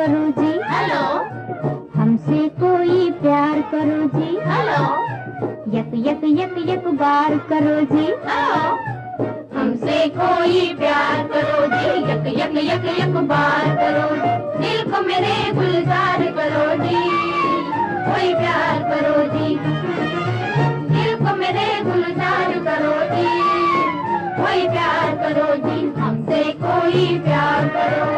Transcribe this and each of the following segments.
करो जी। हेलो। हमसे कोई प्यार करो जी। हेलो। यक यक यक यक बार करो जी। हेलो। हमसे कोई प्यार करो जी, यक यक यक यक बार करो, दिल को मेरे गुलजार करो जी, कोई प्यार करो जी, दिल को मेरे गुलजार करो जी, कोई प्यार करो जी, हमसे कोई प्यार करो।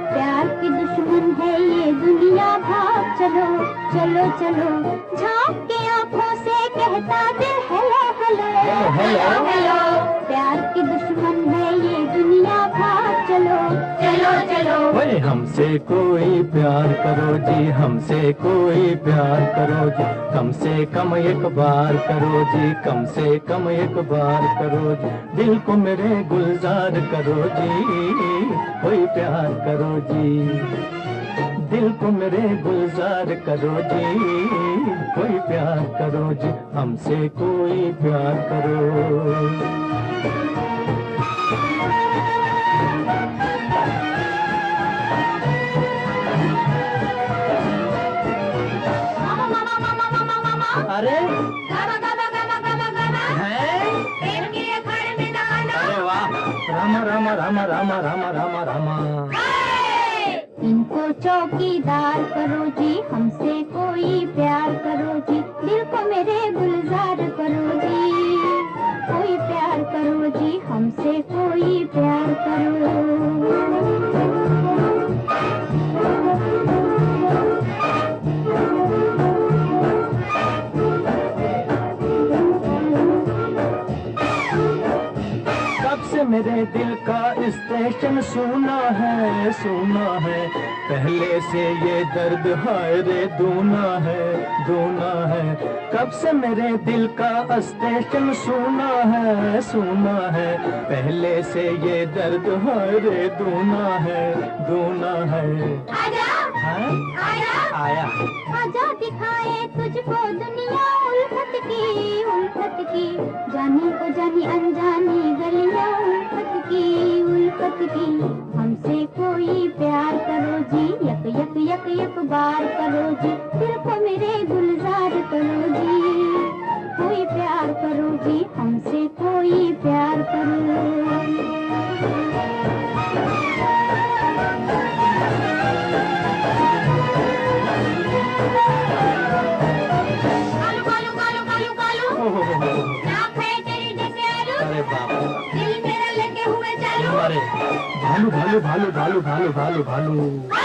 प्यार की दुश्मन है ये दुनिया, भाग चलो चलो चलो। झांक के आंखों से कहता दिल हेलो हेलो हेलो हेलो। प्यार की दुश्मन है ये दुनिया, भाग चलो चलो चलो। ओए हमसे कोई प्यार करो जी, हमसे कोई प्यार करो जी, कम से कम एक बार करो जी, कम से कम एक बार करो जी, दिल को मेरे गुलजार करो जी, कोई प्यार करो जी, दिल को मेरे गुलजार करो जी, कोई प्यार करो जी, हमसे कोई प्यार करो। अरे अरे वाह, रामा रामा रामा रामा रामा रामा रामा। इनको चौकीदार करो जी, हमसे कोई प्यार करो जी, दिल को मेरे गुलजार करो जी, कोई प्यार करो जी, हमसे कोई प्यार करो। मेरे दिल का स्टेशन सुना है, सुना है, पहले से ये दर्द हाय रे दूना है, दूना है, कब से मेरे दिल का स्टेशन सुना है, सुना है, पहले से ये दर्द हाय रे दूना है, दूना है। आजा, हाँ? आया आजा दिखाए तुझको दुनिया उल्फत की, जानी को जानी अनजानी गलियां उल्फत की, हमसे कोई प्यार करो जी, यक यक यक यक बार करो जी, दिल को मेरे गुलजार करो जी, कोई प्यार करो जी, हमसे कोई प्यार करो। अरे बाप रे, दिल मेरा लेके हुए चालू, अरे भालू भालू भालू भालू भालू भालू भालू।